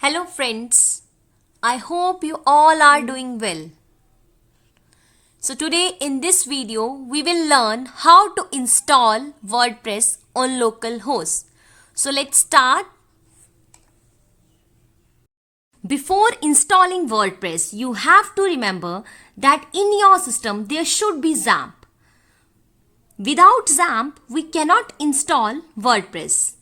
Hello friends, I hope you all are doing well. So today in this video we will learn how to install WordPress on localhost. So let's start. Before installing WordPress, you have to remember that in your system there should be XAMPP. Without XAMPP, we cannot install WordPress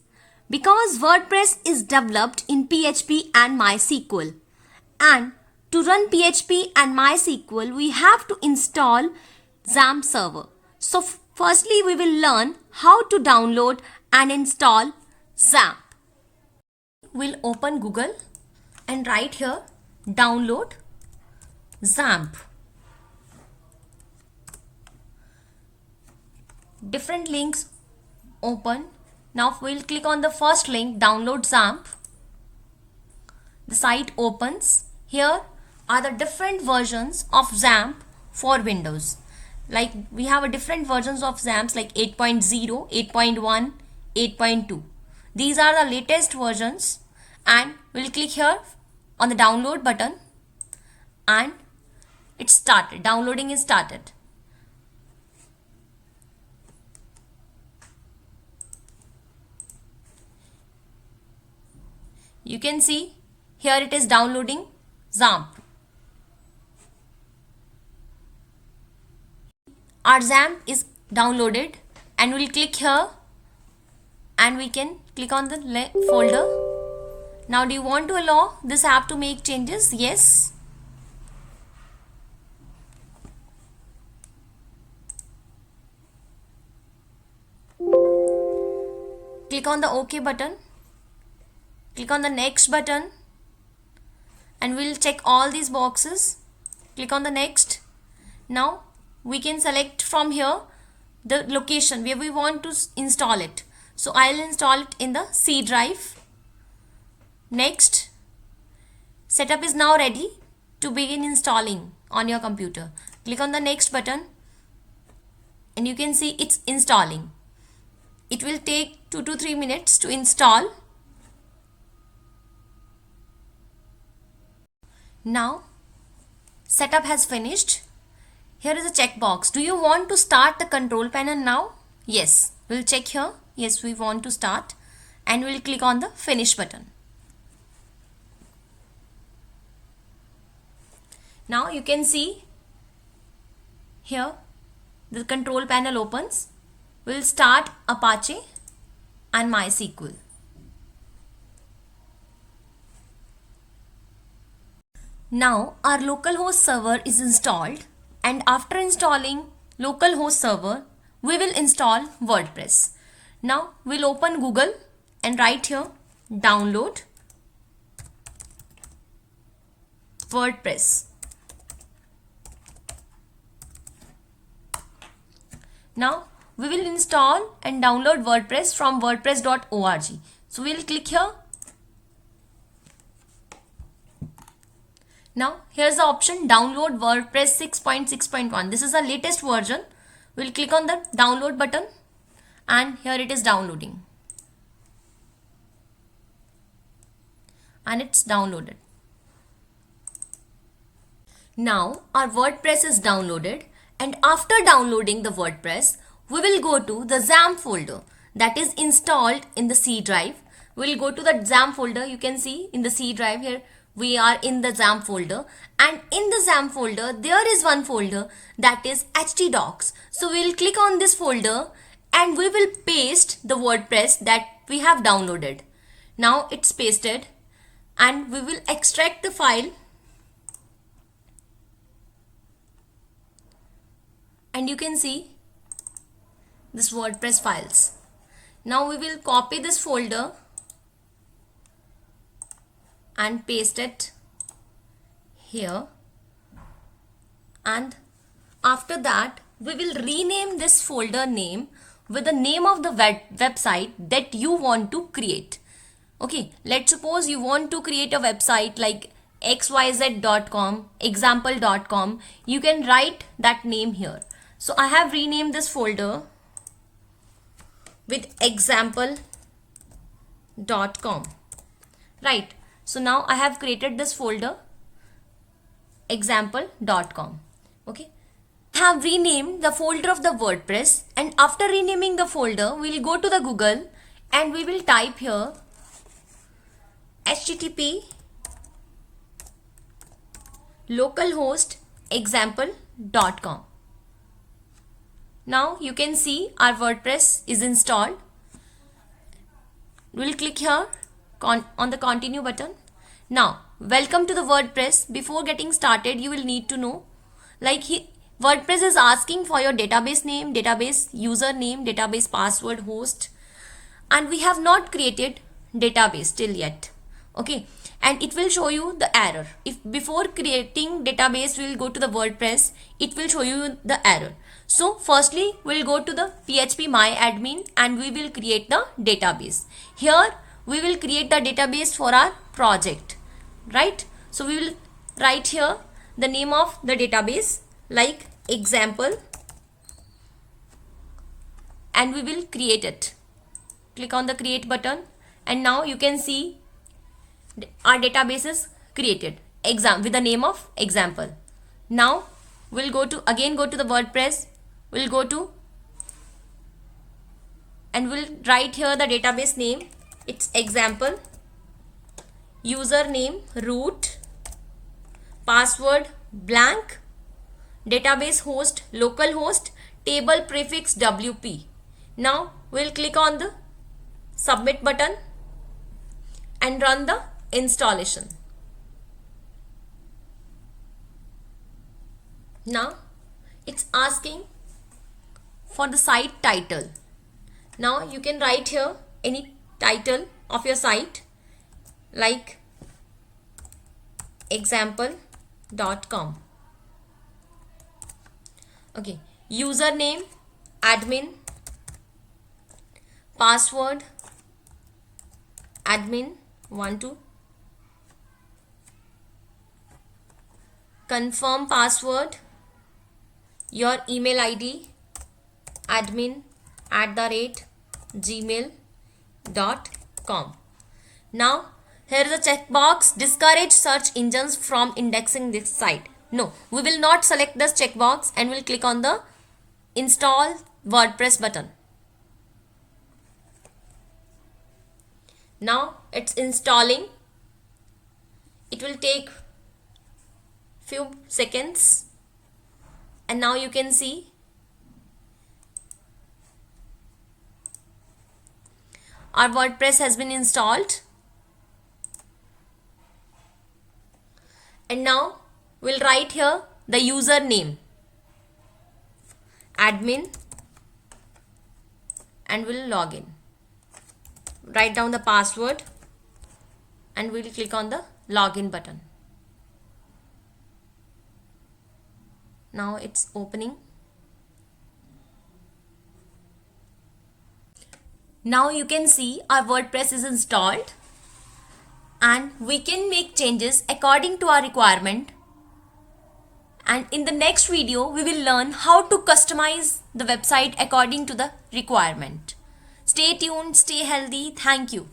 because WordPress is developed in PHP and MySQL. And to run PHP and MySQL, we have to install XAMPP server. So firstly, we will learn how to download and install XAMPP. We'll open Google and write here download XAMPP. Different links open. Now we'll click on the first link, download XAMPP. The site opens. Here are the different versions of XAMPP for Windows. Like we have a different versions of XAMPP like 8.0, 8.1, 8.2. These are the latest versions, and we'll click here on the download button and it started. Downloading is started. You can see here it is downloading XAMPP. Our XAMPP is downloaded and we'll click here and we can click on the folder. Now do you want to allow this app to make changes? Yes. Click on the OK button. Click on the next button and we'll check all these boxes. Click on the next. Now we can select from here the location where we want to install it. So I'll install it in the C drive. Next, setup is now ready to begin installing on your computer. Click on the next button and you can see it's installing. It will take 2 to 3 minutes to install. Now setup has finished. Here is a checkbox. Do you want to start the control panel now? Yes. We'll check here. Yes, we want to start and we'll click on the finish button. Now you can see here the control panel opens. We'll start Apache and MySQL. Now our localhost server is installed, and after installing localhost server, we will install WordPress. Now we'll open Google and write here download WordPress. Now we will install and download WordPress from wordpress.org. So we'll click here. Now here's the option download WordPress 6.6.1. This is the latest version. We'll click on the download button and here it is downloading. And it's downloaded. Now our WordPress is downloaded, and after downloading the WordPress, we will go to the XAMPP folder that is installed in the C drive. We'll go to the XAMPP folder. You can see in the C drive here we are in the XAMPP folder, and in the XAMPP folder there is one folder that is htdocs. So we'll click on this folder and we will paste the WordPress that we have downloaded. Now it's pasted and we will extract the file, and you can see this WordPress files. Now we will copy this folder and paste it here, and after that we will rename this folder name with the name of the website that you want to create. Okay, let's suppose you want to create a website like xyz.com, example.com. You can write that name here. So I have renamed this folder with example.com. Right. So now I have created this folder example.com. Okay. I have renamed the folder of the WordPress, and after renaming the folder, we will go to the Google and we will type here http localhost example.com. Now you can see our WordPress is installed. We'll click here on the continue button. Now, welcome to the WordPress. Before getting started, you will need to know, WordPress is asking for your database name, database username, database password, host, and we have not created database till yet. Okay, and it will show you the error. If before creating database we will go to the WordPress, it will show you the error. So firstly we'll go to the phpMyAdmin and we will create the database. Here we will create the database for our project, right? So we will write here the name of the database like example and we will create it. Click on the create button and now you can see our database is created with the name of example. Now we'll go to the WordPress. We'll go to and we'll write here the database name. It's example, username root, password blank, database host localhost, table prefix WP. Now we'll click on the submit button and run the installation. Now it's asking for the site title. Now you can write here any title of your site like example.com. Okay, username admin, password admin 12, confirm password, your email ID admin@gmail.com. Now here is a checkbox, discourage search engines from indexing this site. No, we will not select this checkbox and we'll click on the install WordPress button. Now it's installing. It will take few seconds and now you can see our WordPress has been installed. And now we'll write here the username admin and we'll log in. Write down the password and we'll click on the login button. Now it's opening. Now you can see our WordPress is installed and we can make changes according to our requirement. And in the next video, we will learn how to customize the website according to the requirement. Stay tuned, stay healthy. Thank you.